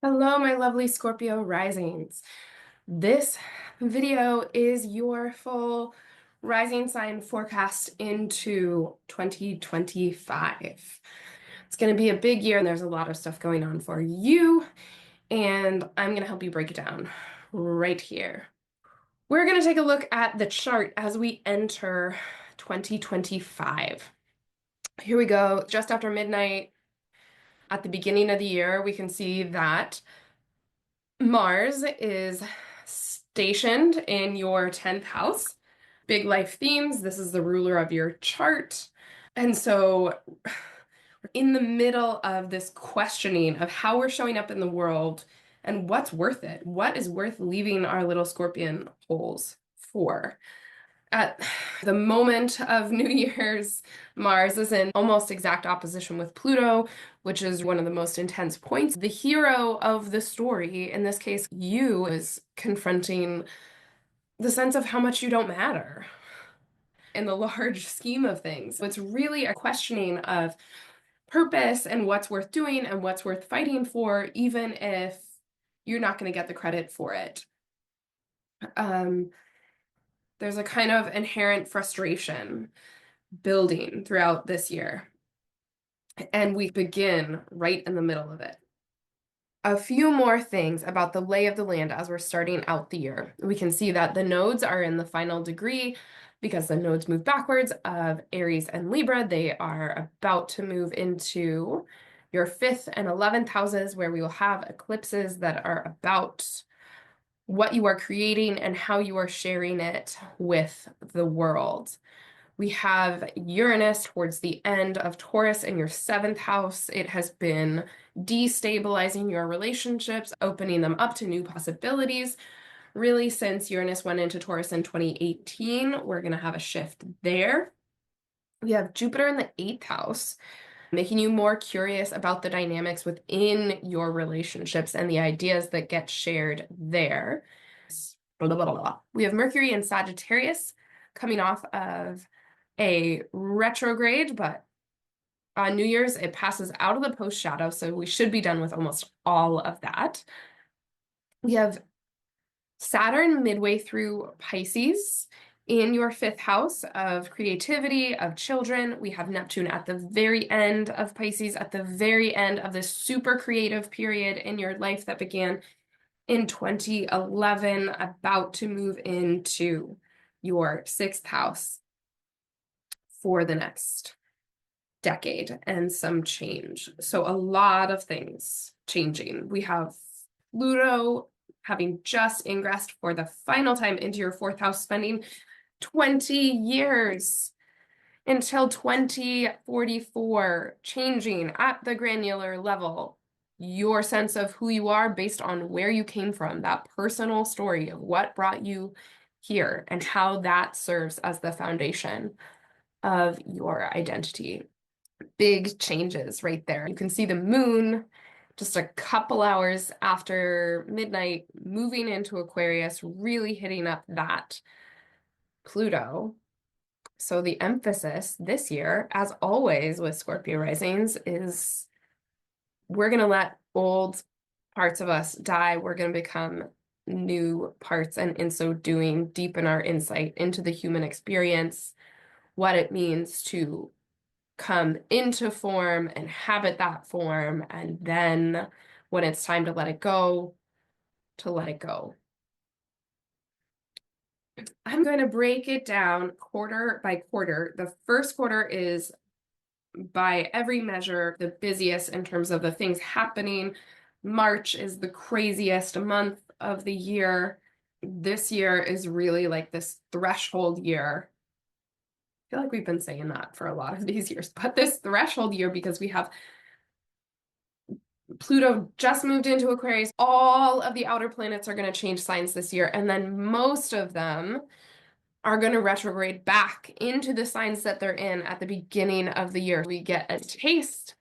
Hello, my lovely Scorpio risings. This video is your full rising sign forecast into 2025. It's going to be a big year and there's a lot of stuff going on for you, and I'm going to help you break it down right here. We're going to take a look at the chart as we enter 2025. Here we go, just after midnight at the beginning of the year, we can see that Mars is stationed in your 10th house. Big life themes. This is the ruler of your chart. And so we're in the middle of this questioning of how we're showing up in the world and what's worth it. What is worth leaving our little scorpion holes for? At the moment of New Year's, Mars is in almost exact opposition with Pluto, which is one of the most intense points. The hero of the story, in this case, you, is confronting the sense of how much you don't matter in the large scheme of things. So it's really a questioning of purpose and what's worth doing and what's worth fighting for, even if you're not going to get the credit for it. There's a kind of inherent frustration building throughout this year, and we begin right in the middle of it. A few more things about the lay of the land as we're starting out the year. We can see that the nodes are in the final degree because the nodes move backwards of Aries and Libra. They are about to move into your 5th and 11th houses, where we will have eclipses that are about what you are creating and how you are sharing it with the world. We have Uranus towards the end of Taurus in your 7th house. It has been destabilizing your relationships, opening them up to new possibilities. Really, since Uranus went into Taurus in 2018, we're going to have a shift there. We have Jupiter in the 8th house, making you more curious about the dynamics within your relationships and the ideas that get shared there. Blah, blah, blah, blah. We have Mercury in Sagittarius coming off of a retrograde, but on New Year's it passes out of the post shadow, so we should be done with almost all of that. We have Saturn midway through Pisces in your 5th house of creativity, of children. We have Neptune at the very end of Pisces, at the very end of this super creative period in your life that began in 2011, about to move into your 6th house for the next decade and some change. So a lot of things changing. We have Pluto having just ingressed for the final time into your 4th house, spending 20 years until 2044, changing at the granular level your sense of who you are based on where you came from, that personal story of what brought you here and how that serves as the foundation of your identity. Big changes right there. You can see the moon just a couple hours after midnight moving into Aquarius, really hitting up that Pluto. So the emphasis this year, as always with Scorpio risings, is we're going to let old parts of us die. We're going to become new parts, and in so doing, deepen our insight into the human experience, what it means to come into form, inhabit that form, and then when it's time to let it go, to let it go. I'm going to break it down quarter by quarter. The first quarter is, by every measure, the busiest in terms of the things happening. March is the craziest month of the year. This year is really like this threshold year. I feel like we've been saying that for a lot of these years, but this threshold year, because we have Pluto just moved into Aquarius. All of the outer planets are going to change signs this year, and then most of them are going to retrograde back into the signs that they're in at the beginning of the year. We get a taste,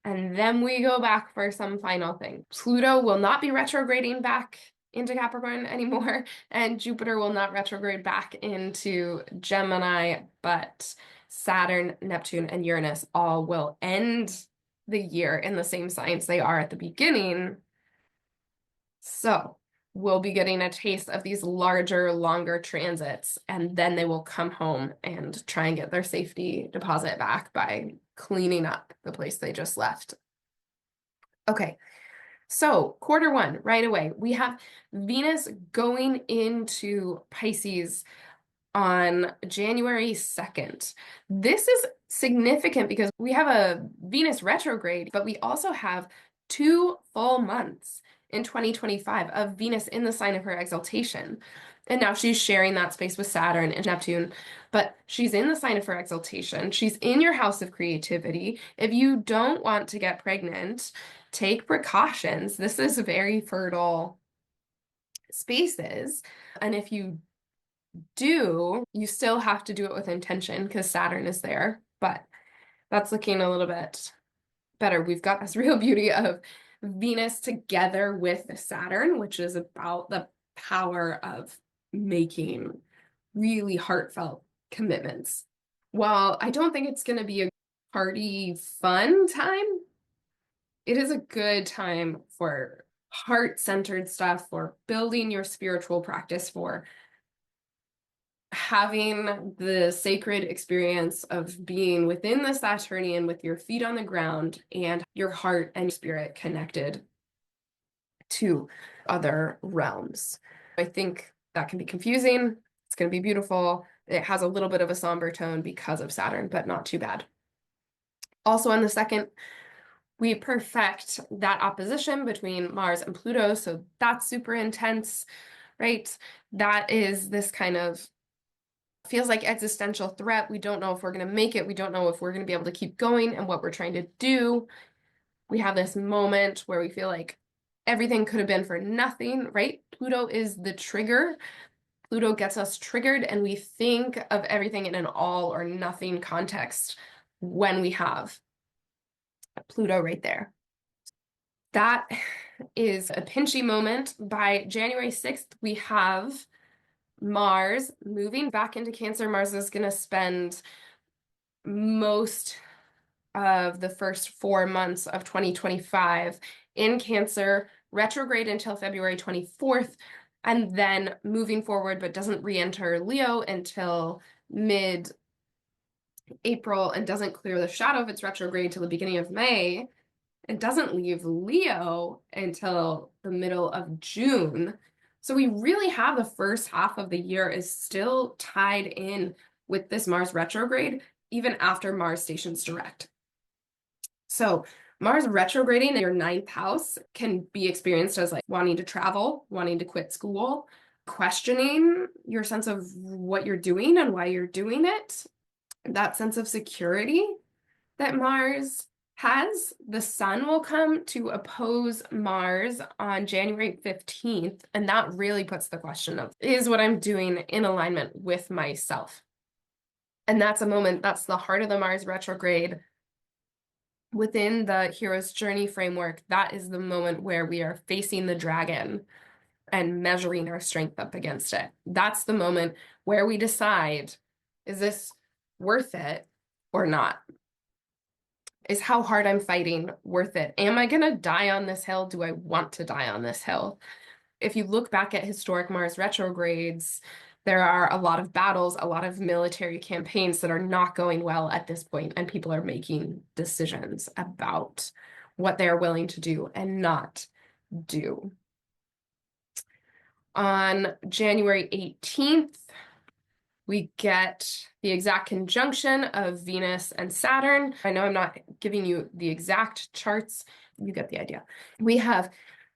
and then we go back for some final thing. Pluto will not be retrograding back into Capricorn anymore, and Jupiter will not retrograde back into Gemini, but Saturn, Neptune, and Uranus all will end the year in the same signs they are at the beginning So we'll be getting a taste of these larger, longer transits, and then they will come home and try and get their safety deposit back by cleaning up the place they just left. Okay, so quarter one, right away, we have Venus going into Pisces on January 2nd. This is significant because we have a Venus retrograde, but we also have 2 full months in 2025 of Venus in the sign of her exaltation. And now she's sharing that space with Saturn and Neptune, but she's in the sign of her exaltation. She's in your house of creativity. If you don't want to get pregnant, take precautions. This is very fertile spaces. And if you do, you still have to do it with intention because Saturn is there, but that's looking a little bit better. We've got this real beauty of Venus together with Saturn, which is about the power of making really heartfelt commitments. While I don't think it's going to be a party fun time, it is a good time for heart-centered stuff, for building your spiritual practice, for having the sacred experience of being within the Saturnian with your feet on the ground and your heart and spirit connected to other realms. I think that can be confusing. It's going to be beautiful. It has a little bit of a somber tone because of Saturn, but not too bad. Also on the 2nd, we perfect that opposition between Mars and Pluto, so that's super intense, right? That is this kind of feels like existential threat. We don't know if we're going to make it. We don't know if we're going to be able to keep going and what we're trying to do. We have this moment where we feel like everything could have been for nothing, right? Pluto is the trigger. Pluto gets us triggered, and we think of everything in an all or nothing context when we have Pluto right there. That is a pinchy moment. By January 6th, we have Mars moving back into Cancer. Mars is going to spend most of the first 4 months of 2025 in Cancer, retrograde until February 24th, and then moving forward, but doesn't re-enter Leo until mid-April and doesn't clear the shadow of its retrograde till the beginning of May. It doesn't leave Leo until the middle of June. So we really have the first half of the year is still tied in with this Mars retrograde, even after Mars stations direct. So Mars retrograding in your 9th house can be experienced as like wanting to travel, wanting to quit school, questioning your sense of what you're doing and why you're doing it. That sense of security that Mars has. The Sun will come to oppose Mars on January 15th, and that really puts the question of, is what I'm doing in alignment with myself? And that's a moment, that's the heart of the Mars retrograde. Within the hero's journey framework, that is the moment where we are facing the dragon and measuring our strength up against it. That's the moment where we decide, is this worth it or not? Is how hard I'm fighting worth it? Am I going to die on this hill? Do I want to die on this hill? If you look back at historic Mars retrogrades, there are a lot of battles, a lot of military campaigns that are not going well at this point, and people are making decisions about what they are willing to do and not do. On January 18th, we get the exact conjunction of Venus and Saturn. I know I'm not giving you the exact charts. You get the idea. We have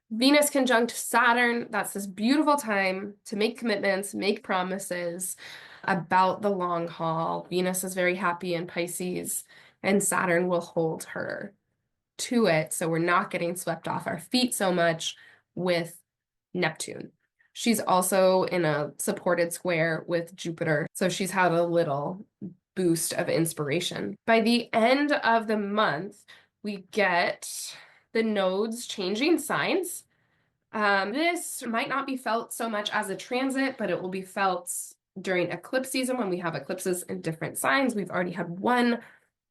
Venus conjunct Saturn. That's this beautiful time to make commitments, make promises about the long haul. Venus is very happy in Pisces, and Saturn will hold her to it. So we're not getting swept off our feet so much with Neptune. She's also in a supported square with Jupiter, so she's had a little boost of inspiration. By the end of the month, we get the nodes changing signs. This might not be felt so much as a transit, but it will be felt during eclipse season when we have eclipses in different signs. We've already had one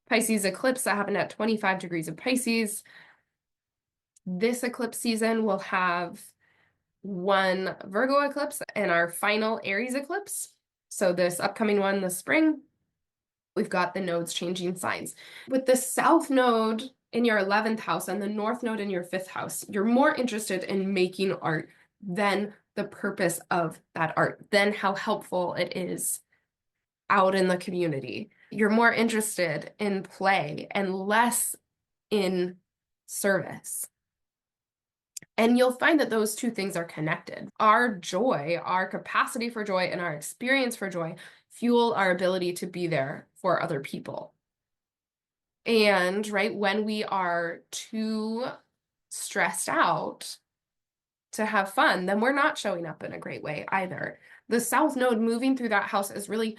Pisces eclipse that happened at 25 degrees of Pisces. This eclipse season will have one Virgo eclipse and our final Aries eclipse. So this upcoming one this spring, we've got the nodes changing signs. With the south node in your 11th house and the north node in your 5th house, you're more interested in making art than the purpose of that art, than how helpful it is out in the community. You're more interested in play and less in service. And you'll find that those two things are connected. Our joy, our capacity for joy, and our experience for joy fuel our ability to be there for other people. And, right, when we are too stressed out to have fun, then we're not showing up in a great way either. The South Node moving through that house is really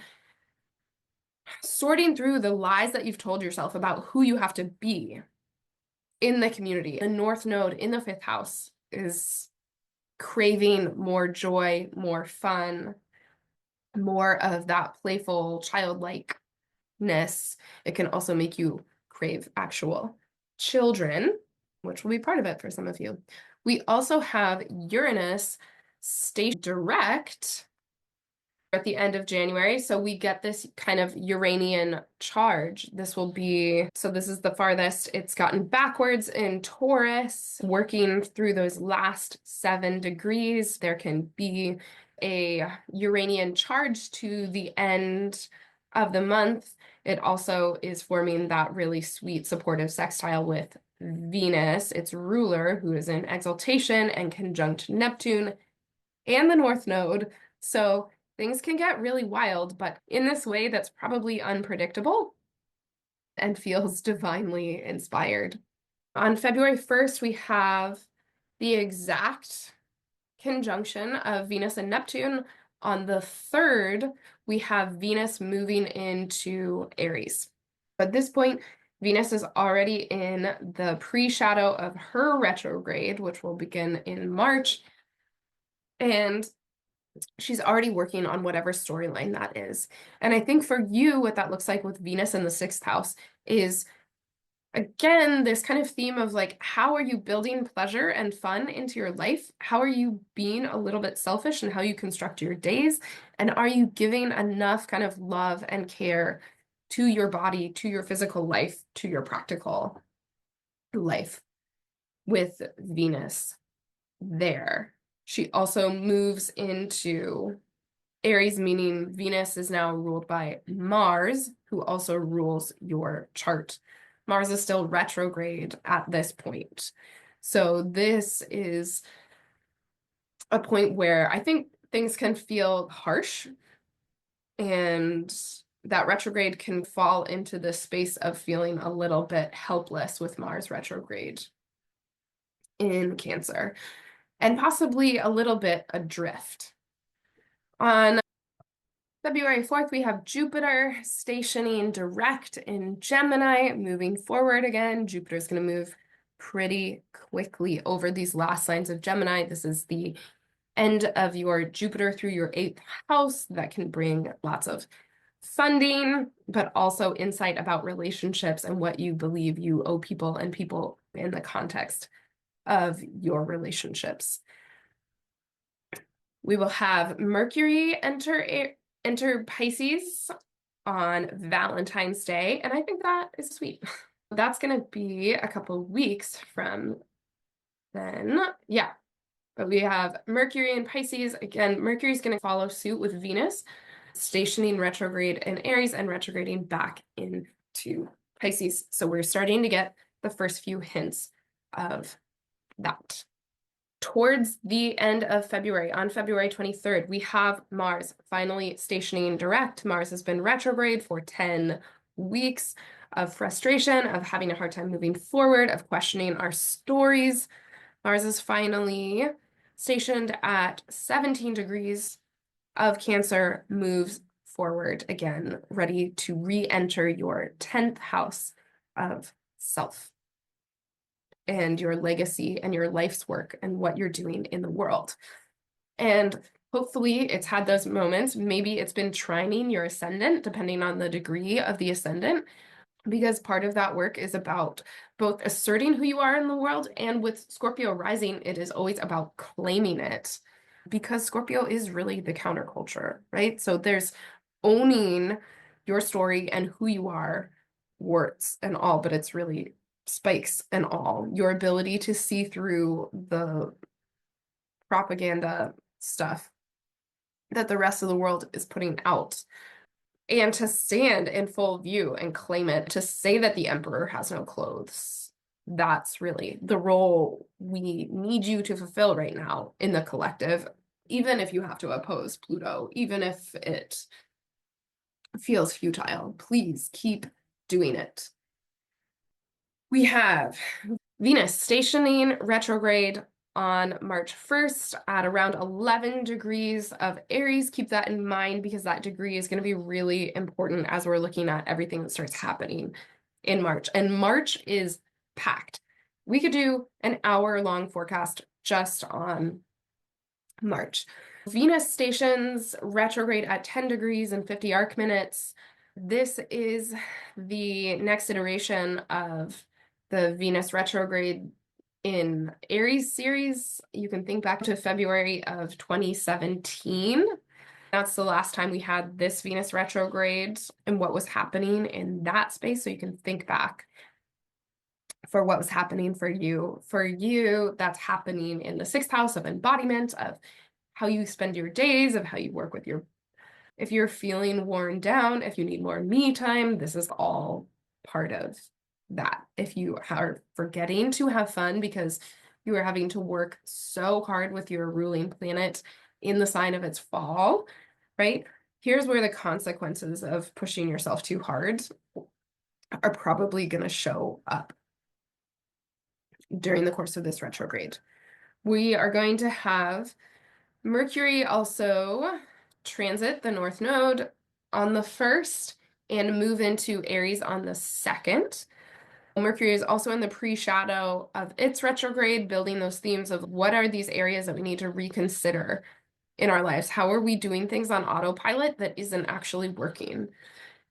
sorting through the lies that you've told yourself about who you have to be in the community. The North Node in the 5th house is craving more joy, more fun, more of that playful childlikeness. It can also make you crave actual children, which will be part of it for some of you. We also have Uranus stationed direct at the end of January. So we get this kind of Uranian charge. This will be, so this is the farthest it's gotten backwards in Taurus, working through those last 7 degrees. There can be a Uranian charge to the end of the month. It also is forming that really sweet supportive sextile with Venus, its ruler, who is in exaltation and conjunct Neptune and the North Node. So things can get really wild, but in this way that's probably unpredictable and feels divinely inspired. On February 1st, we have the exact conjunction of Venus and Neptune. On the 3rd, we have Venus moving into Aries. At this point, Venus is already in the pre-shadow of her retrograde, which will begin in March. And she's already working on whatever storyline that is. And I think for you, what that looks like with Venus in the 6th house is, again, this kind of theme of like, how are you building pleasure and fun into your life? How are you being a little bit selfish in how you construct your days? And are you giving enough kind of love and care to your body, to your physical life, to your practical life with Venus there? She also moves into Aries, meaning Venus is now ruled by Mars, who also rules your chart. Mars is still retrograde at this point. So this is a point where I think things can feel harsh, and that retrograde can fall into the space of feeling a little bit helpless with Mars retrograde in Cancer, and possibly a little bit adrift. On February 4th, we have Jupiter stationing direct in Gemini, moving forward again. Jupiter's going to move pretty quickly over these last signs of Gemini. This is the end of your Jupiter through your 8th house. That can bring lots of funding, but also insight about relationships and what you believe you owe people and people in the context of your relationships. We will have Mercury enter Pisces on Valentine's Day, and I think that is sweet. That's going to be a couple weeks from then. Yeah, but we have Mercury in Pisces. Again, Mercury's going to follow suit with Venus, stationing retrograde in Aries and retrograding back into Pisces. So we're starting to get the first few hints of that. Towards the end of February, on February 23rd, we have Mars finally stationing direct. Mars has been retrograde for 10 weeks of frustration, of having a hard time moving forward, of questioning our stories. Mars is finally stationed at 17 degrees of Cancer, moves forward again, ready to re-enter your 10th house of self and your legacy and your life's work and what you're doing in the world. And hopefully it's had those moments. Maybe it's been trining your ascendant, depending on the degree of the ascendant. because part of that work is about both asserting who you are in the world, and with Scorpio rising, it is always about claiming it, because Scorpio is really the counterculture, right? So there's owning your story and who you are, warts and all, but it's really spikes and all. Your ability to see through the propaganda stuff that the rest of the world is putting out, and to stand in full view and claim it, to say that the emperor has no clothes. That's really the role we need you to fulfill right now in the collective, even if you have to oppose Pluto, even if it feels futile. Please keep doing it. We have Venus stationing retrograde on March 1st at around 11 degrees of Aries. Keep that in mind, because that degree is going to be really important as we're looking at everything that starts happening in March. And March is packed. We could do an hour-long forecast just on March. Venus stations retrograde at 10 degrees and 50 arc minutes. This is the next iteration of the Venus retrograde in Aries series. You can think back to February of 2017. That's the last time we had this Venus retrograde and what was happening in that space. So you can think back for what was happening for you. For you, that's happening in the sixth house of embodiment, of how you spend your days, of how you work with your, if you're feeling worn down, if you need more me time, this is all part of that. If you are forgetting to have fun because you are having to work so hard with your ruling planet in the sign of its fall, right? Here's where the consequences of pushing yourself too hard are probably going to show up during the course of this retrograde. We are going to have Mercury also transit the North Node on the 1st and move into Aries on the 2nd. Mercury is also in the pre-shadow of its retrograde, building those themes of what are these areas that we need to reconsider in our lives? How are we doing things on autopilot that isn't actually working?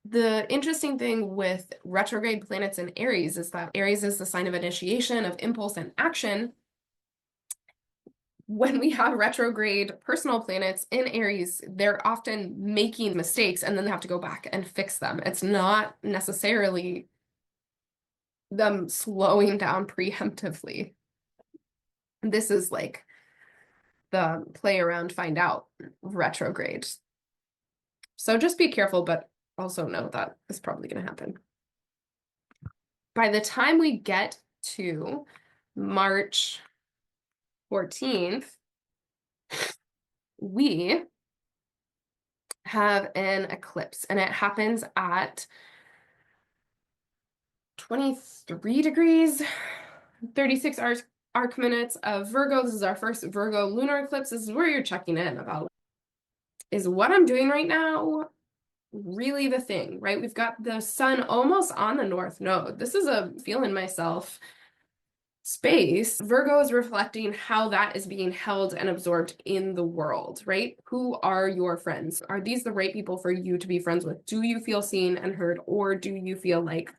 The interesting thing with retrograde planets in Aries is that Aries is the sign of initiation, of impulse and action. When we have retrograde personal planets in Aries, they're often making mistakes and then they have to go back and fix them. It's not necessarily them slowing down preemptively. This is like the play around, find out retrograde. So just be careful, but also know that it's probably going to happen. By the time we get to March 14th, we have an eclipse, and it happens at 23 degrees, 36 arc minutes of Virgo. This is our first Virgo lunar eclipse. This is where you're checking in about, is what I'm doing right now really the thing, right? We've got the sun almost on the North Node. This is a feeling myself space. Virgo is reflecting how that is being held and absorbed in the world, right? Who are your friends? Are these the right people for you to be friends with? Do you feel seen and heard, or do you feel like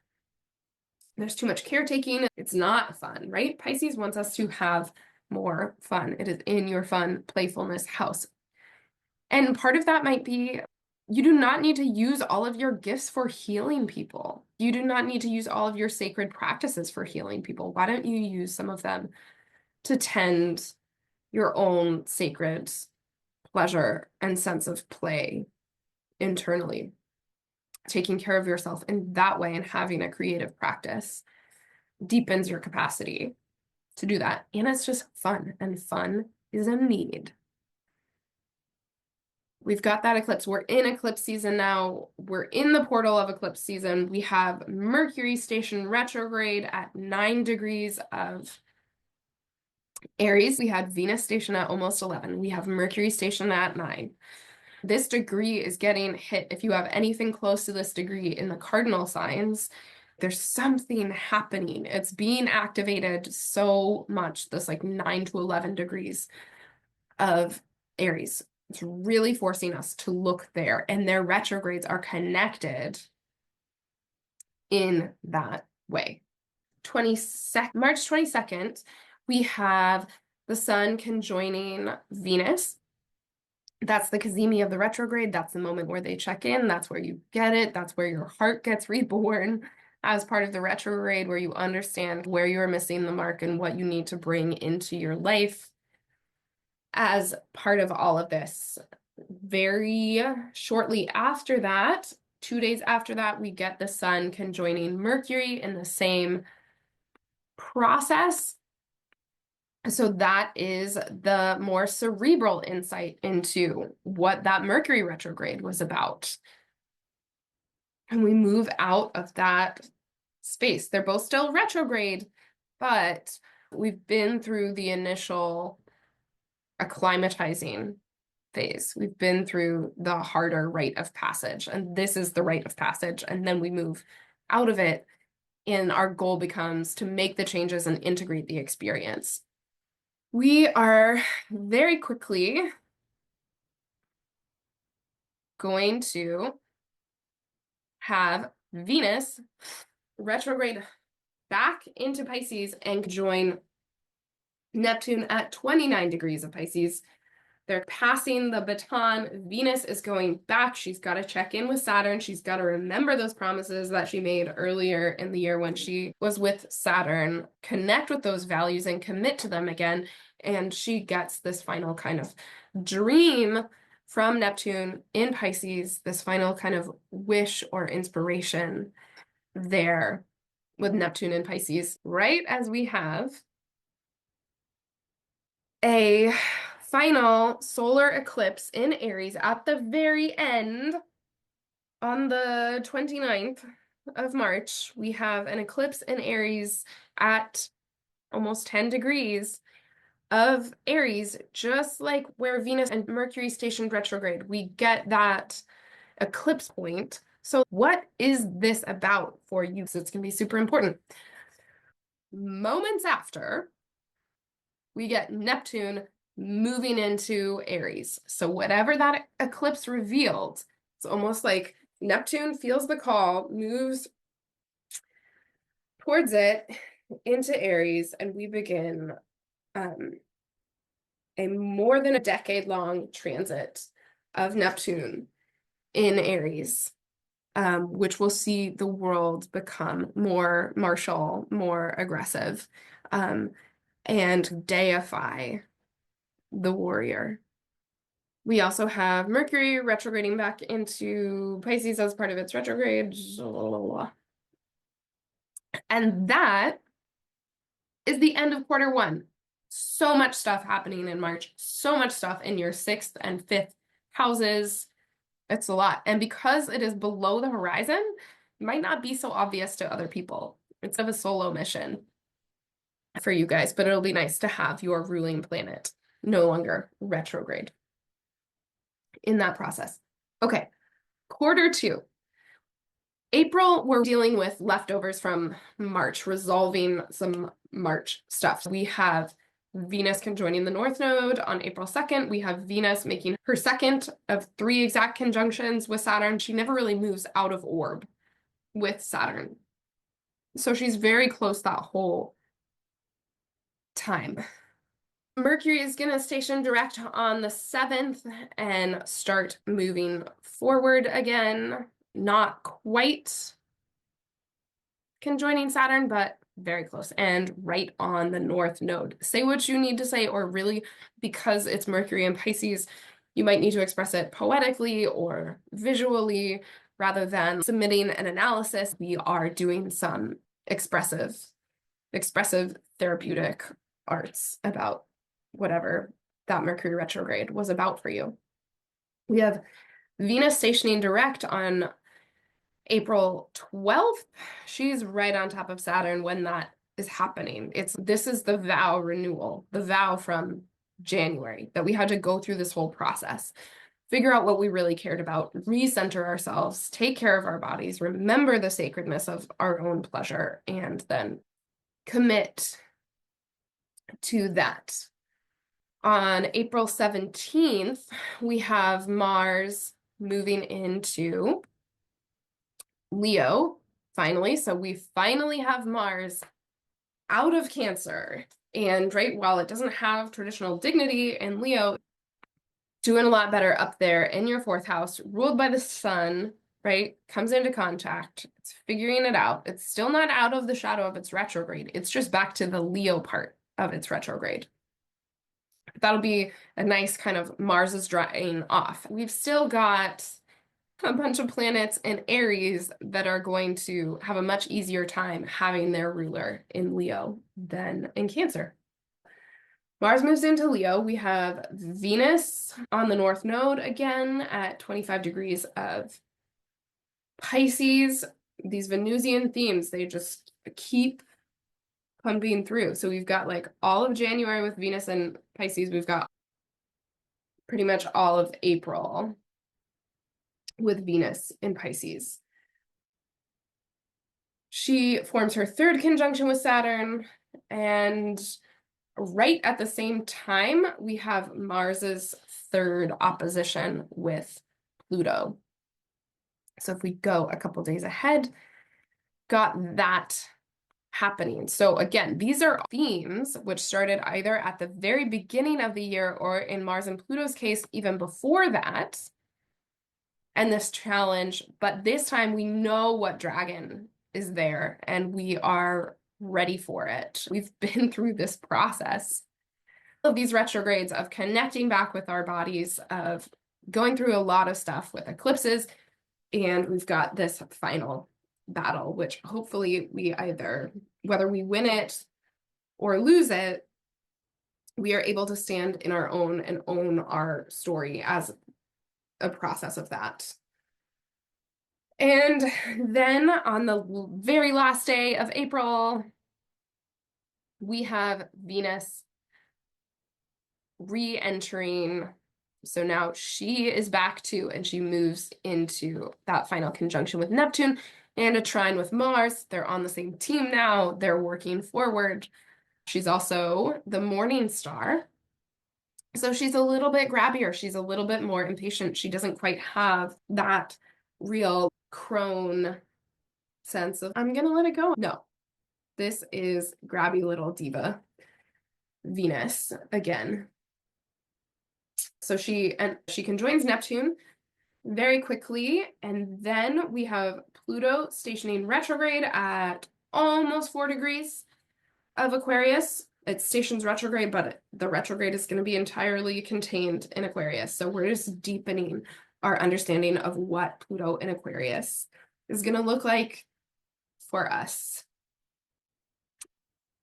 there's too much caretaking? It's not fun, right? Pisces wants us to have more fun. It is in your fun, playfulness house. And part of that might be, you do not need to use all of your gifts for healing people. You do not need to use all of your sacred practices for healing people. Why don't you use some of them to tend your own sacred pleasure and sense of play internally? Taking care of yourself in that way and having a creative practice deepens your capacity to do that. And it's just fun, and fun is a need. We've got that eclipse. We're in eclipse season now. We're in the portal of eclipse season. We have Mercury station retrograde at 9 degrees of Aries. We had Venus station at almost 11. We have Mercury station at 9. This degree is getting hit. If you have anything close to this degree in the cardinal signs, there's something happening. It's being activated so much, this like 9 to 11 degrees of Aries. It's really forcing us to look there, and their retrogrades are connected in that way. March 22nd, we have the Sun conjoining Venus. That's the cazimi of the retrograde. That's the moment where they check in. That's where you get it. That's where your heart gets reborn as part of the retrograde, where you understand where you're missing the mark and what you need to bring into your life as part of all of this. Very shortly after that, 2 days after that, we get the Sun conjoining Mercury in the same process. So that is the more cerebral insight into what that Mercury retrograde was about. And we move out of that space. They're both still retrograde, but we've been through the initial acclimatizing phase. We've been through the harder rite of passage, and this is the rite of passage. And then we move out of it, and our goal becomes to make the changes and integrate the experience. We are very quickly going to have Venus retrograde back into Pisces and join Neptune at 29 degrees of Pisces. They're passing the baton. Venus is going back. She's got to check in with Saturn. She's got to remember those promises that she made earlier in the year when she was with Saturn, connect with those values and commit to them again. And she gets this final kind of dream from Neptune in Pisces, this final kind of wish or inspiration there with Neptune in Pisces, right as we have a final solar eclipse in Aries at the very end on the 29th of March. We have an eclipse in Aries at almost 10 degrees of Aries, just like where Venus and Mercury stationed retrograde. We get that eclipse point. So what is this about for you? So it's going to be super important. Moments after, we get Neptune moving into Aries. So whatever that eclipse revealed, it's almost like Neptune feels the call, moves towards it into Aries, and we begin a more than a decade-long transit of Neptune in Aries, which will see the world become more martial, more aggressive, and deify the warrior. We also have Mercury retrograding back into Pisces as part of its retrograde. And that is the end of quarter one. So much stuff happening in March, so much stuff in your 6th and 5th houses. It's a lot. And because it is below the horizon, it might not be so obvious to other people. It's of a solo mission for you guys, but it'll be nice to have your ruling planet no longer retrograde in that process. Okay, quarter two. April, we're dealing with leftovers from March, resolving some March stuff. We have Venus conjoining the North Node on April 2nd. We have Venus making her second of 3 exact conjunctions with Saturn. She never really moves out of orb with Saturn. So she's very close that whole time. Mercury is going to station direct on the 7th and start moving forward again. Not quite conjoining Saturn, but very close and right on the North Node. Say what you need to say, or really, because it's Mercury and Pisces, you might need to express it poetically or visually rather than submitting an analysis. We are doing some expressive therapeutic arts about whatever that Mercury retrograde was about for you. We have Venus stationing direct on April 12th. She's right on top of Saturn when that is happening. This is the vow renewal, the vow from January that we had to go through this whole process, figure out what we really cared about, recenter ourselves, take care of our bodies, remember the sacredness of our own pleasure, and then commit to that. On April 17th, we have Mars moving into Leo finally. So we finally have Mars out of Cancer. And right, while it doesn't have traditional dignity in Leo, doing a lot better up there in your fourth house, ruled by the sun, right? Comes into contact. It's figuring it out. It's still not out of the shadow of its retrograde. It's just back to the Leo part of its retrograde. That'll be a nice kind of Mars is drying off. We've still got a bunch of planets in Aries that are going to have a much easier time having their ruler in Leo than in Cancer. Mars moves into Leo. We have Venus on the North Node again at 25 degrees of Pisces. These Venusian themes, they just keep pumping through. So we've got like all of January with Venus and Pisces. We've got pretty much all of April with Venus in Pisces. She forms her third conjunction with Saturn, and right at the same time, we have Mars's third opposition with Pluto. So if we go a couple days ahead, got that happening. So again, these are themes which started either at the very beginning of the year or in Mars and Pluto's case, even before that, and this challenge. But this time we know what dragon is there and we are ready for it. We've been through this process of these retrogrades, of connecting back with our bodies, of going through a lot of stuff with eclipses, and we've got this final battle, which hopefully we either, whether we win it or lose it, we are able to stand in our own and own our story as a process of that. And then on the very last day of April, we have Venus re-entering. So now she is back to, and she moves into that final conjunction with Neptune and a trine with Mars. They're on the same team now. They're working forward. She's also the morning star. So she's a little bit grabbier. She's a little bit more impatient. She doesn't quite have that real crone sense of, I'm going to let it go. No, this is grabby little diva Venus again. So she conjoins Neptune very quickly, and then we have Pluto stationing retrograde at almost 4 degrees of Aquarius. It stations retrograde, but the retrograde is going to be entirely contained in Aquarius. So we're just deepening our understanding of what Pluto in Aquarius is going to look like for us.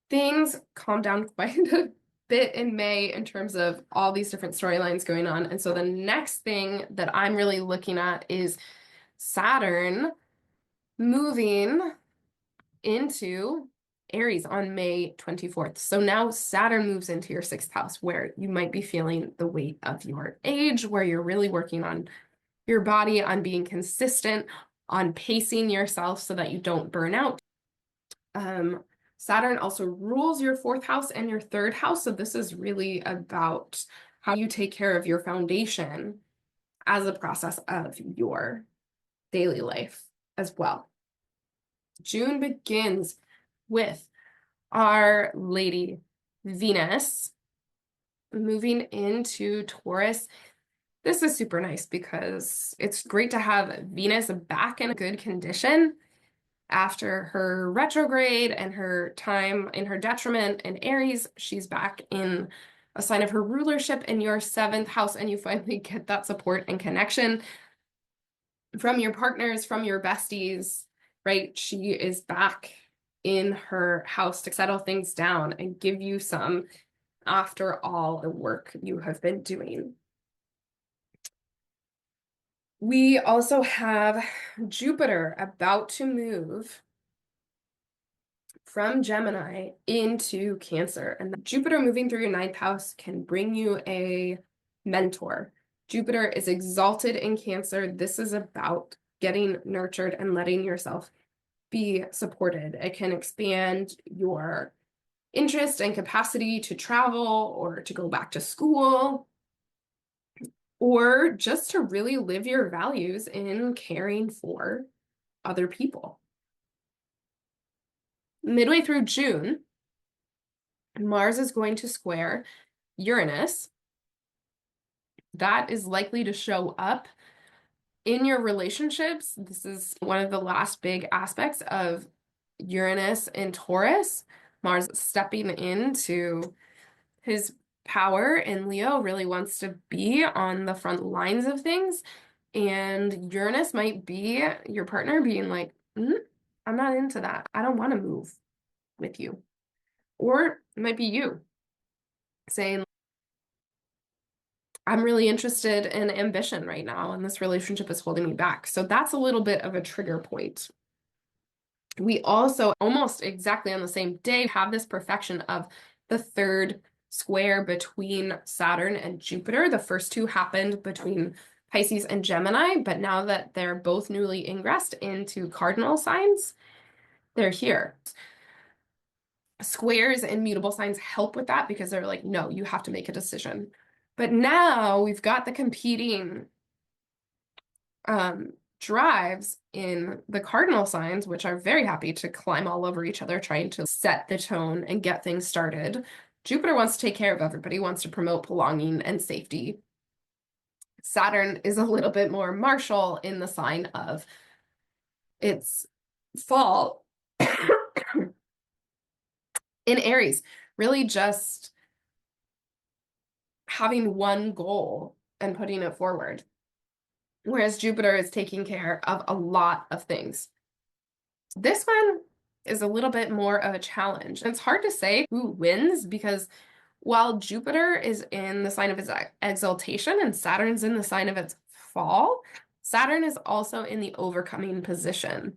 Things calm down quite a bit in May in terms of all these different storylines going on. And so the next thing that I'm really looking at is Saturn moving into Aries on May 24th. So now Saturn moves into your sixth house, where you might be feeling the weight of your age, where you're really working on your body, on being consistent, on pacing yourself so that you don't burn out. Saturn also rules your fourth house and your third house. So this is really about how you take care of your foundation as a process of your daily life as well. June begins with Our Lady Venus moving into Taurus. This is super nice because it's great to have Venus back in good condition after her retrograde and her time in her detriment in Aries. She's back in a sign of her rulership in your seventh house, and you finally get that support and connection from your partners, from your besties, right? She is back in her house to settle things down and give you some after all the work you have been doing. We also have Jupiter about to move from Gemini into Cancer. And Jupiter moving through your ninth house can bring you a mentor. Jupiter is exalted in Cancer. This is about getting nurtured and letting yourself be supported. It can expand your interest and capacity to travel or to go back to school, or just to really live your values in caring for other people. midway through June, Mars is going to square Uranus. That is likely to show up in your relationships. This is one of the last big aspects of Uranus in Taurus. Mars stepping into his power in Leo, really wants to be on the front lines of things. And Uranus might be your partner being like, I'm not into that. I don't want to move with you. Or it might be you saying, I'm really interested in ambition right now, and this relationship is holding me back. So that's a little bit of a trigger point. We also, almost exactly on the same day, have this perfection of the third square between Saturn and Jupiter. The first two happened between Pisces and Gemini, but now that they're both newly ingressed into cardinal signs, they're here. Squares and mutable signs help with that because they're like, no, you have to make a decision. But now we've got the competing drives in the cardinal signs, which are very happy to climb all over each other, trying to set the tone and get things started. Jupiter wants to take care of everybody, wants to promote belonging and safety. Saturn is a little bit more martial in the sign of its fall in Aries, really just having one goal and putting it forward. Whereas Jupiter is taking care of a lot of things. This one is a little bit more of a challenge. It's hard to say who wins because while Jupiter is in the sign of its exaltation and Saturn's in the sign of its fall, Saturn is also in the overcoming position.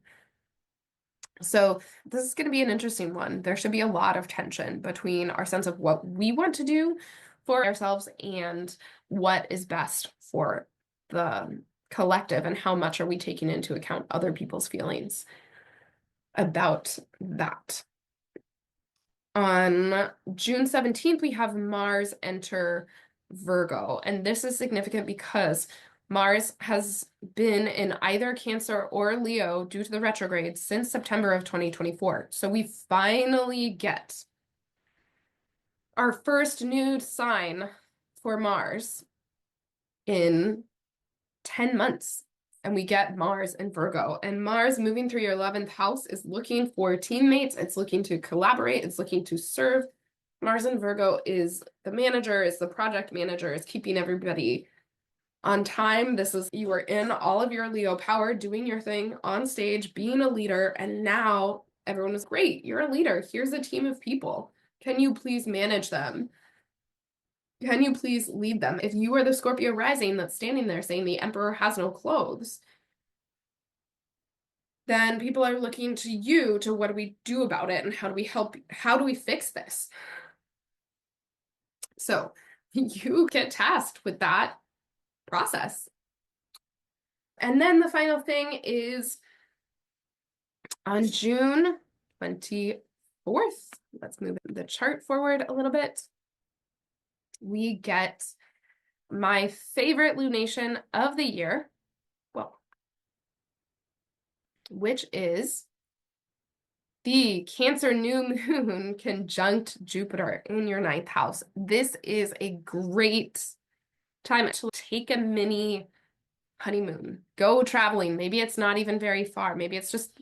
So this is going to be an interesting one. There should be a lot of tension between our sense of what we want to do for ourselves and what is best for the collective and how much are we taking into account other people's feelings about that. On June 17th, we have Mars enter Virgo, and this is significant because Mars has been in either Cancer or Leo due to the retrograde since September of 2024. So we finally get our first new sign for Mars in 10 months. And we get Mars in Virgo. And Mars moving through your 11th house is looking for teammates. It's looking to collaborate. It's looking to serve. Mars in Virgo is the manager, is the project manager, is keeping everybody on time. This is, you are in all of your Leo power, doing your thing on stage, being a leader. And now everyone is great. You're a leader. Here's a team of people. Can you please manage them? Can you please lead them? If you are the Scorpio rising that's standing there saying the emperor has no clothes, then people are looking to you to what do we do about it and how do we help, how do we fix this? So you get tasked with that process. And then the final thing is on June 24th, let's move the chart forward a little bit. We get my favorite lunation of the year, well, which is the Cancer new moon conjunct Jupiter in your 9th house. This is a great time to take a mini honeymoon, go traveling. Maybe it's not even very far. Maybe it's just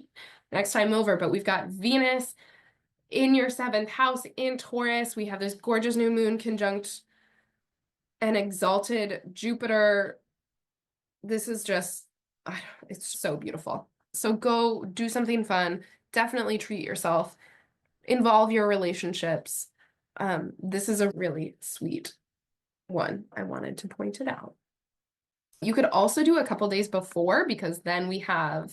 next time over, but we've got Venus in your 7th house in Taurus. We have this gorgeous new moon conjunct an exalted Jupiter. This is just, it's so beautiful. So go do something fun. Definitely treat yourself. Involve your relationships. This is a really sweet one. I wanted to point it out. You could also do a couple days before because then we have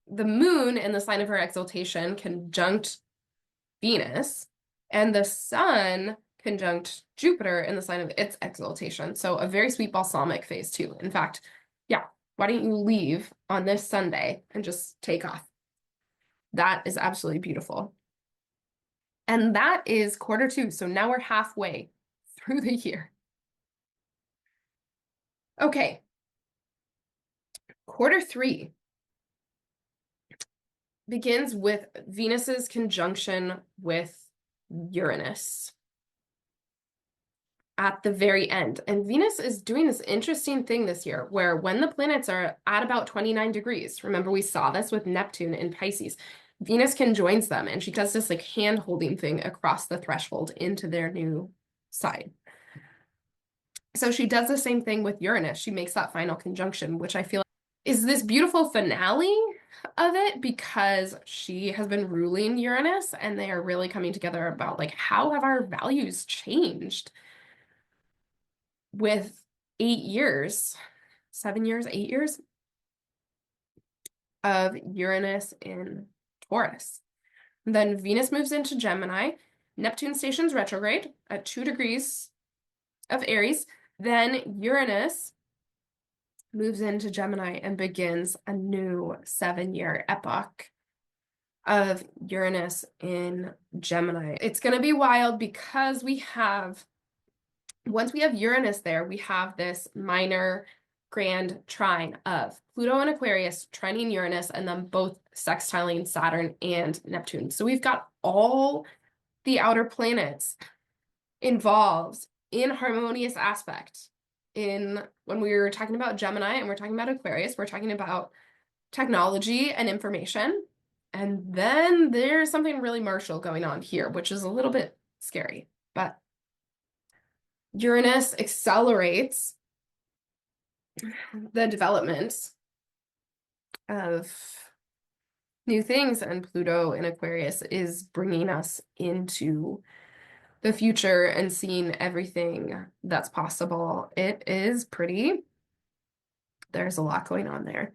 the moon in the sign of her exaltation conjunct Venus and the sun conjunct Jupiter in the sign of its exaltation. So a very sweet balsamic phase too. In fact, yeah, why don't you leave on this Sunday and just take off? That is absolutely beautiful. And that is Q2. So now we're halfway through the year. Okay. Q3. begins with Venus's conjunction with Uranus at the very end. And Venus is doing this interesting thing this year where when the planets are at about 29 degrees, remember we saw this with Neptune in Pisces, Venus conjoins them and she does this like hand-holding thing across the threshold into their new sign. So she does the same thing with Uranus. She makes that final conjunction, which I feel like is this beautiful finale of it because she has been ruling Uranus and they are really coming together about like how have our values changed with 8 years, 7 years, 8 years of Uranus in Taurus. Then Venus moves into Gemini. Neptune stations retrograde at 2 degrees of Aries. Then Uranus moves into Gemini and begins a new 7-year epoch of Uranus in Gemini. It's going to be wild because once we have Uranus there, we have this minor grand trine of Pluto and Aquarius trining Uranus and then both sextiling Saturn and Neptune. So we've got all the outer planets involved in harmonious aspect. When we were talking about Gemini and we're talking about Aquarius, we're talking about technology and information. And then there's something really martial going on here, which is a little bit scary. But Uranus accelerates the development of new things, and Pluto in Aquarius is bringing us into the future and seeing everything that's possible. It is pretty. There's a lot going on there.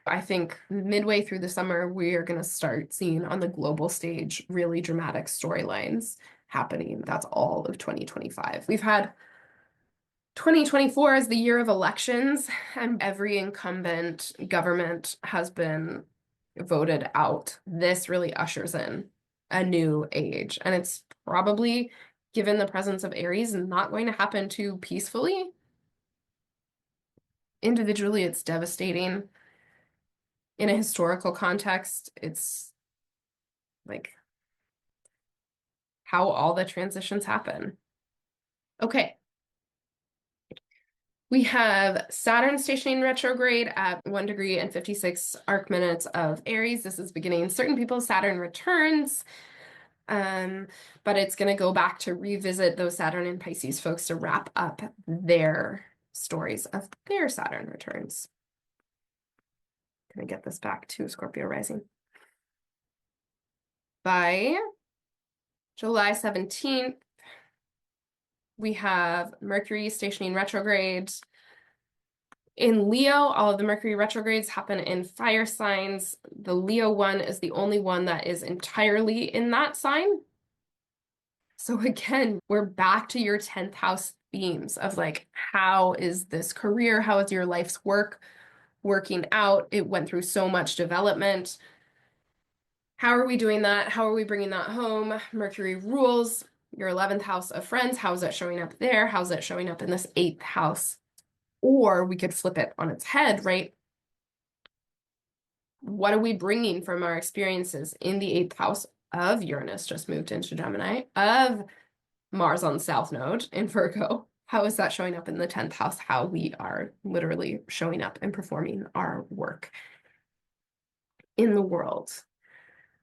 I think midway through the summer, we are going to start seeing on the global stage really dramatic storylines happening. That's all of 2025. We've had 2024 as the year of elections, and every incumbent government has been voted out. This really ushers in a new age, and it's probably, given the presence of Aries, not going to happen too peacefully. Individually, it's devastating. In a historical context, it's like how all the transitions happen. Okay. We have Saturn stationing retrograde at 1 degree and 56 arc minutes of Aries. This is beginning certain people's Saturn returns, but it's going to go back to revisit those Saturn and Pisces folks to wrap up their stories of their Saturn returns. Going to get this back to Scorpio Rising. By July 17th, we have Mercury stationing retrograde in Leo. All of the Mercury retrogrades happen in fire signs. The Leo one is the only one that is entirely in that sign. So again, we're back to your 10th house themes of like, how is this career? How is your life's work working out? It went through so much development. How are we doing that? How are we bringing that home? Mercury rules your 11th house of friends. How is that showing up there? How's that showing up in this 8th house? Or we could flip it on its head, right? What are we bringing from our experiences in the 8th house of Uranus, just moved into Gemini, of Mars on the South Node in Virgo? How is that showing up in the 10th house? How we are literally showing up and performing our work in the world.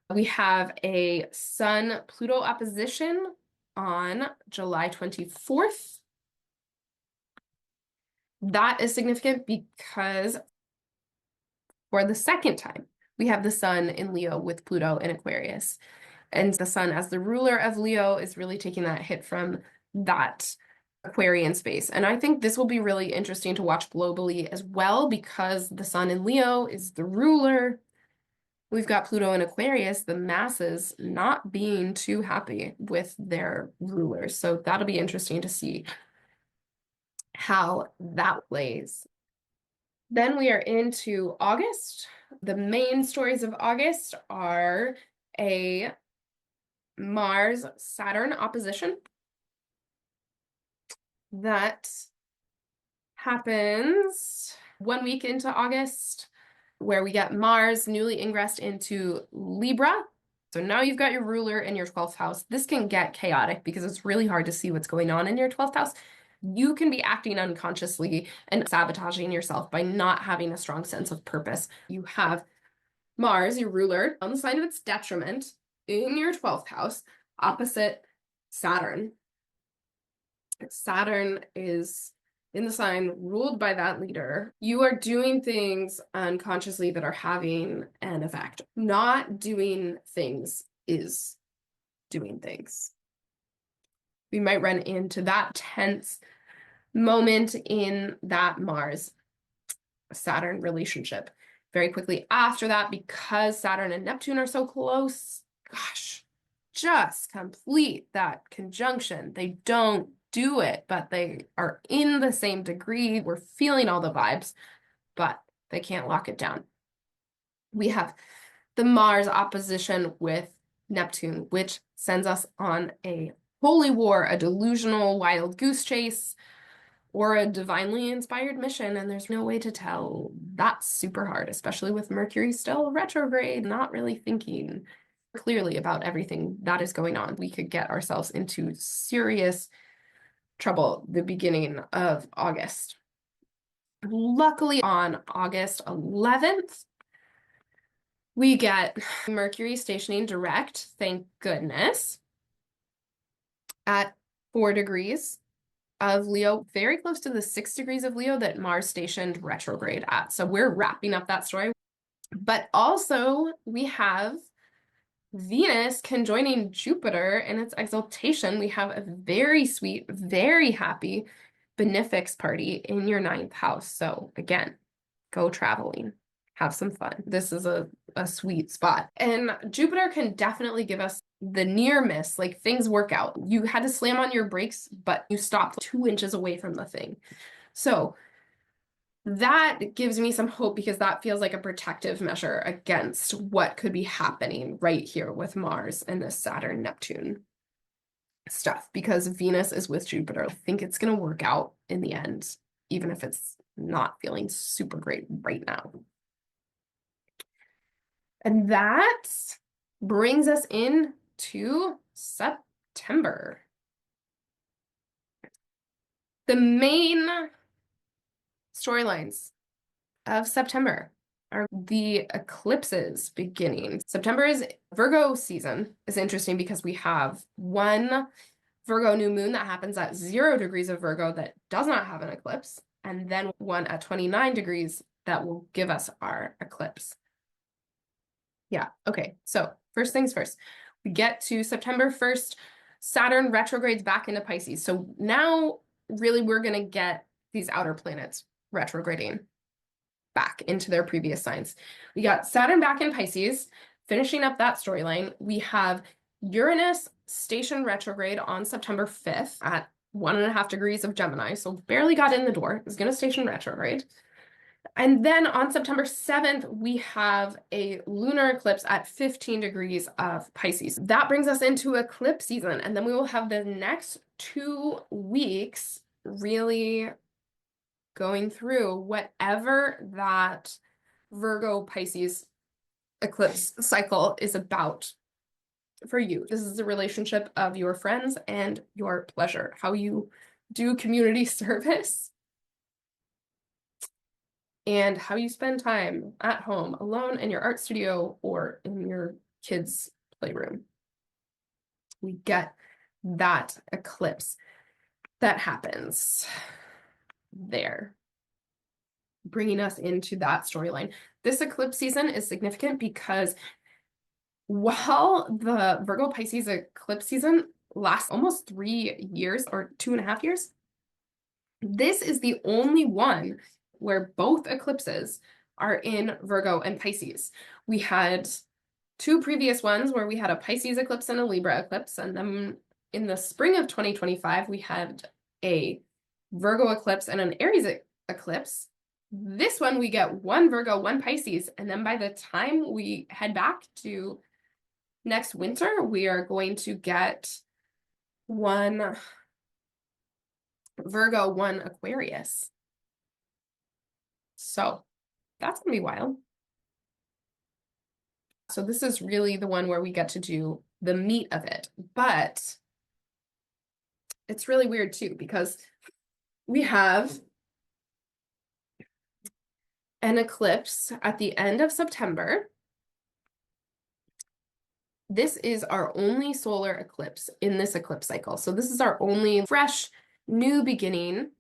We have a Sun-Pluto opposition on July 24th. That is significant because for the second time, we have the Sun in Leo with Pluto in Aquarius. And the Sun, as the ruler of Leo, is really taking that hit from that Aquarian space. And I think this will be really interesting to watch globally as well because the Sun in Leo is the ruler. We've got Pluto in Aquarius, the masses not being too happy with their rulers. So that'll be interesting to see how that plays. Then we are into August. The main stories of August are a Mars-Saturn opposition that happens 1 week into August. where we get Mars newly ingressed into Libra. So now you've got your ruler in your 12th house. This can get chaotic because it's really hard to see what's going on in your 12th house. You can be acting unconsciously and sabotaging yourself by not having a strong sense of purpose. You have Mars, your ruler, on the sign of its detriment in your 12th house, opposite Saturn. Saturn is in the sign ruled by that leader. You are doing things unconsciously that are having an effect. Not doing things is doing things. We might run into that tense moment in that Mars Saturn relationship very quickly after that, because Saturn and Neptune are so close. Gosh, just complete that conjunction. They don't do it, but they are in the same degree. We're feeling all the vibes, but they can't lock it down. We have the Mars opposition with Neptune, which sends us on a holy war, a delusional wild goose chase, or a divinely inspired mission, and there's no way to tell. That's super hard, especially with Mercury still retrograde, not really thinking clearly about everything that is going on. We could get ourselves into serious trouble the beginning of August. Luckily, on August 11th, we get Mercury stationing direct, thank goodness, at 4 degrees of Leo, very close to the 6 degrees of Leo that Mars stationed retrograde at. So we're wrapping up that story. But also we have Venus conjoining Jupiter in its exaltation. We have a very sweet, very happy benefics party in your 9th house. So again, go traveling, have some fun. This is a sweet spot. And Jupiter can definitely give us the near miss, like things work out. You had to slam on your brakes, but you stopped 2 inches away from the thing. So that gives me some hope, because that feels like a protective measure against what could be happening right here with Mars and this Saturn-Neptune stuff, because Venus is with Jupiter. I think it's going to work out in the end, even if it's not feeling super great right now. And that brings us into September. The main storylines of September are the eclipses beginning. September is Virgo season. Is interesting because we have one Virgo new moon that happens at 0 degrees of Virgo that does not have an eclipse, and then one at 29 degrees that will give us our eclipse. Yeah, okay. So first things first, we get to September 1st, Saturn retrogrades back into Pisces. So now really we're going to get these outer planets retrograding back into their previous signs. We got Saturn back in Pisces, finishing up that storyline. We have Uranus station retrograde on September 5th at 1.5 degrees of Gemini. So barely got in the door. It's going to station retrograde. And then on September 7th, we have a lunar eclipse at 15 degrees of Pisces. That brings us into eclipse season. And then we will have the next 2 weeks really going through whatever that Virgo Pisces eclipse cycle is about for you. This is the relationship of your friends and your pleasure, how you do community service, and how you spend time at home alone in your art studio or in your kids' playroom. We get that eclipse that happens there, bringing us into that storyline. This eclipse season is significant because while the Virgo Pisces eclipse season lasts almost 3 years or 2.5 years, this is the only one where both eclipses are in Virgo and Pisces. We had 2 previous ones where we had a Pisces eclipse and a Libra eclipse, and then in the spring of 2025, we had a Virgo eclipse and an Aries eclipse. This one, we get 1 Virgo, 1 Pisces, and then by the time we head back to next winter, we are going to get 1 Virgo, 1 Aquarius. So that's gonna be wild. So this is really the one where we get to do the meat of it. But it's really weird too, because we have an eclipse at the end of September. This is our only solar eclipse in this eclipse cycle. So this is our only fresh new beginning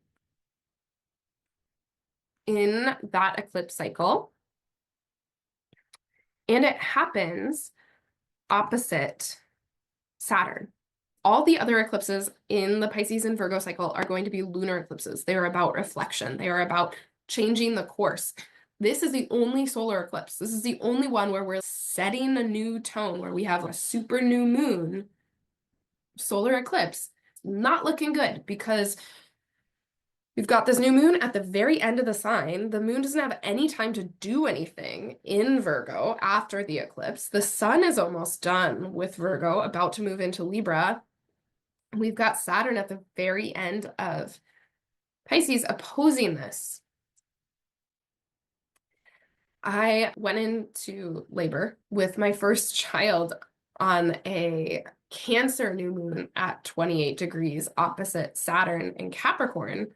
in that eclipse cycle. And it happens opposite Saturn. All the other eclipses in the Pisces and Virgo cycle are going to be lunar eclipses. They are about reflection. They are about changing the course. This is the only solar eclipse. This is the only one where we're setting a new tone, where we have a super new moon solar eclipse. Not looking good, because we've got this new moon at the very end of the sign. The moon doesn't have any time to do anything in Virgo after the eclipse. The sun is almost done with Virgo, about to move into Libra. We've got Saturn at the very end of Pisces opposing this. I went into labor with my first child on a Cancer new moon at 28 degrees opposite Saturn in Capricorn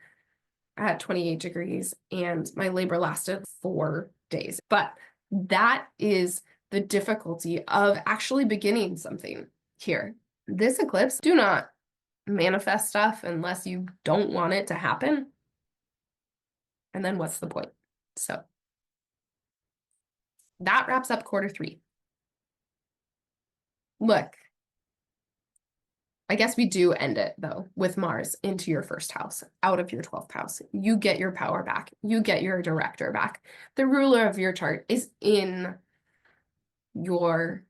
at 28 degrees, and my labor lasted 4 days. But that is the difficulty of actually beginning something here. This eclipse, do not manifest stuff unless you don't want it to happen. And then what's the point? So that wraps up Q3. Look, I guess we do end it, though, with Mars into your first house, out of your 12th house. You get your power back. You get your director back. The ruler of your chart is in your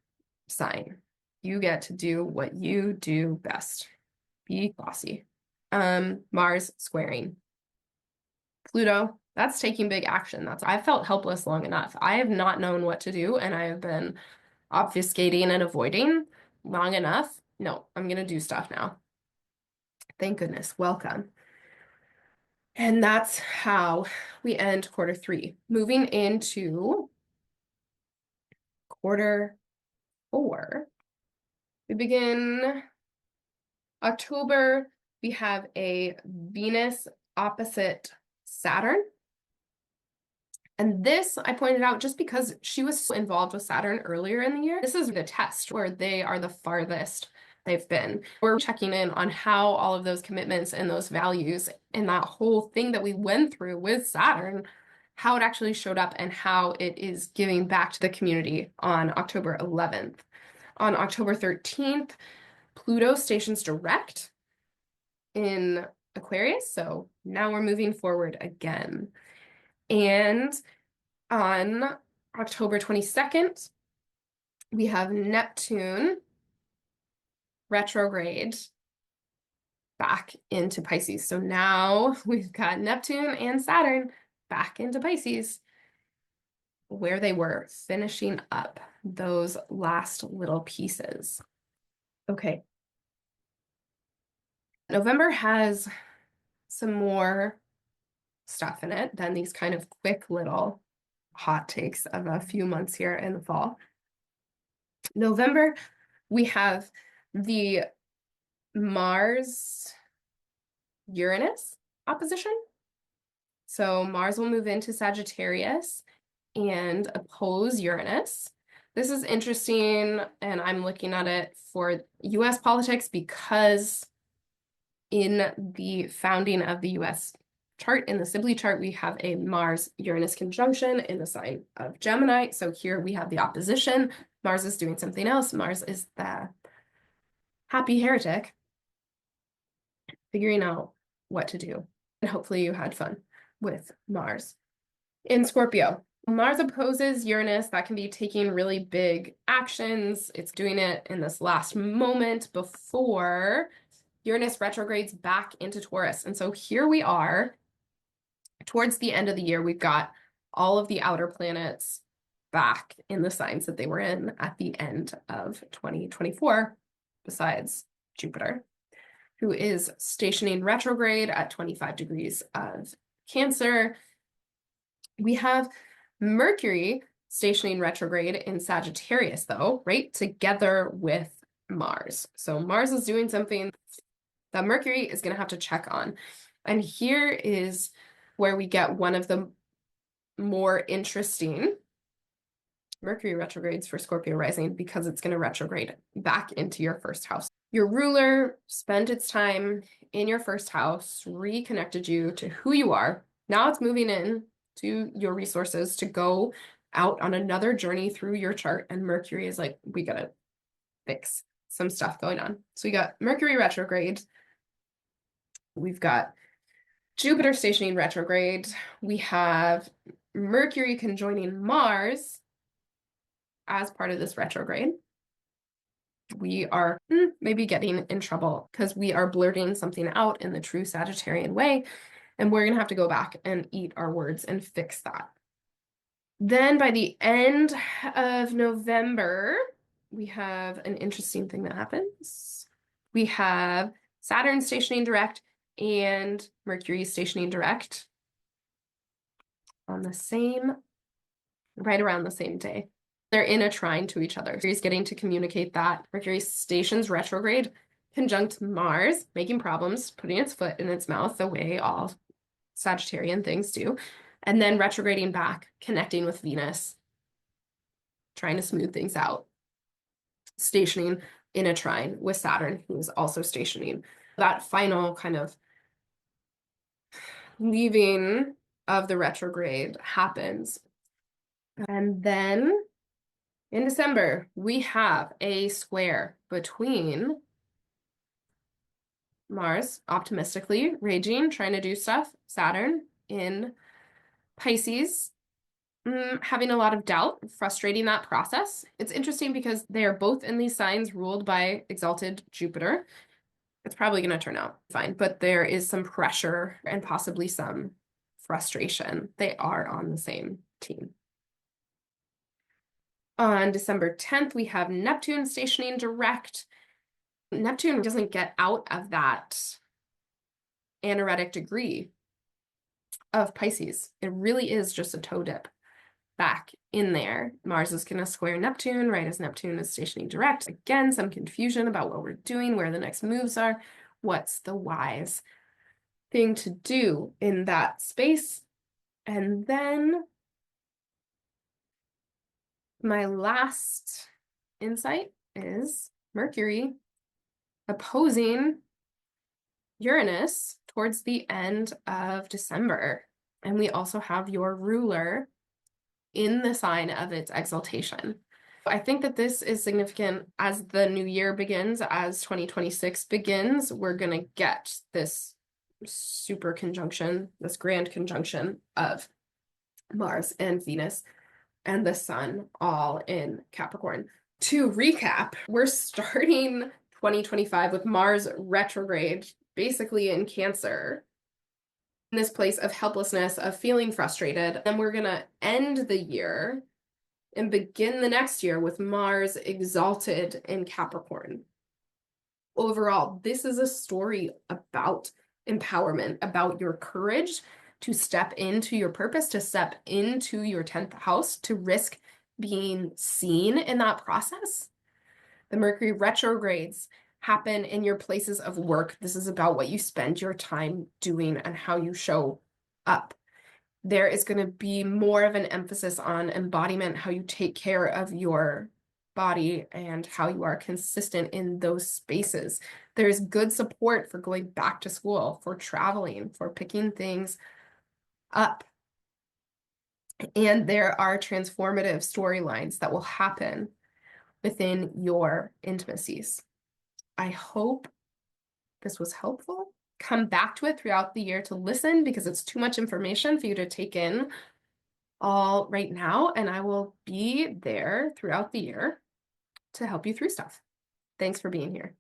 sign. You get to do what you do best. Be bossy. Mars squaring Pluto. That's taking big action. I've felt helpless long enough. I have not known what to do, and I have been obfuscating and avoiding long enough. No, I'm gonna do stuff now. Thank goodness. Welcome. And that's how we end Q3. Moving into Q4, we begin October. We have a Venus opposite Saturn. And this, I pointed out just because she was so involved with Saturn earlier in the year. This is the test where they are the farthest they've been. We're checking in on how all of those commitments and those values and that whole thing that we went through with Saturn, how it actually showed up and how it is giving back to the community on October 11th. On October 13th, Pluto stations direct in Aquarius. So now we're moving forward again. And on October 22nd, we have Neptune retrograde back into Pisces. So now we've got Neptune and Saturn back into Pisces, where they were finishing up those last little pieces. Okay. November has some more stuff in it than these kind of quick little hot takes of a few months here in the fall. November, we have the Mars-Uranus opposition. So Mars will move into Sagittarius and oppose Uranus. This is interesting, and I'm looking at it for US politics because in the founding of the US chart, in the Sibley chart, we have a Mars-Uranus conjunction in the sign of Gemini. So here we have the opposition. Mars is doing something else. Mars is the happy heretic figuring out what to do. And hopefully you had fun with Mars. In Scorpio, Mars opposes Uranus. That can be taking really big actions. It's doing it in this last moment before Uranus retrogrades back into Taurus. And so here we are towards the end of the year. We've got all of the outer planets back in the signs that they were in at the end of 2024, besides Jupiter, who is stationing retrograde at 25 degrees of Cancer. We have Mercury stationing retrograde in Sagittarius, though, right? Together with Mars. So Mars is doing something that Mercury is going to have to check on. And here is where we get one of the more interesting Mercury retrogrades for Scorpio rising, because it's going to retrograde back into your first house. Your ruler spent its time in your first house, reconnected you to who you are. Now it's moving in to your resources to go out on another journey through your chart. And Mercury is like, we got to fix some stuff going on. So we got Mercury retrograde. We've got Jupiter stationing retrograde. We have Mercury conjoining Mars as part of this retrograde. We are maybe getting in trouble because we are blurting something out in the true Sagittarian way, and we're going to have to go back and eat our words and fix that. Then by the end of November, we have an interesting thing that happens. We have Saturn stationing direct and Mercury stationing direct on the same, right around the same day. They're in a trine to each other. Mercury's getting to communicate that. Mercury stations retrograde, conjunct Mars, making problems, putting its foot in its mouth the way all Sagittarian things do, and then retrograding back, connecting with Venus, trying to smooth things out, stationing in a trine with Saturn, who is also stationing. That final kind of leaving of the retrograde happens. And then in December, we have a square between Mars, optimistically raging, trying to do stuff, Saturn in Pisces, having a lot of doubt, frustrating that process. It's interesting because they are both in these signs ruled by exalted Jupiter. It's probably going to turn out fine, but there is some pressure and possibly some frustration. They are on the same team. On December 10th, we have Neptune stationing direct. Neptune doesn't get out of that anaretic degree of Pisces. It really is just a toe dip back in there. Mars is going to square Neptune right as Neptune is stationing direct. Again, some confusion about what we're doing, where the next moves are, what's the wise thing to do in that space. And then my last insight is Mercury opposing Uranus towards the end of December. And we also have your ruler in the sign of its exaltation. I think that this is significant as the new year begins, as 2026 begins. We're going to get this super conjunction, this grand conjunction of Mars and Venus and the Sun all in Capricorn. To recap, we're starting 2025 with Mars retrograde, basically in Cancer, in this place of helplessness, of feeling frustrated. And we're going to end the year and begin the next year with Mars exalted in Capricorn. Overall, this is a story about empowerment, about your courage to step into your purpose, to step into your 10th house, to risk being seen in that process. The Mercury retrogrades happen in your places of work. This is about what you spend your time doing and how you show up. There is going to be more of an emphasis on embodiment, how you take care of your body and how you are consistent in those spaces. There's good support for going back to school, for traveling, for picking things up. And there are transformative storylines that will happen within your intimacies. I hope this was helpful. Come back to it throughout the year to listen, because it's too much information for you to take in all right now. And I will be there throughout the year to help you through stuff. Thanks for being here.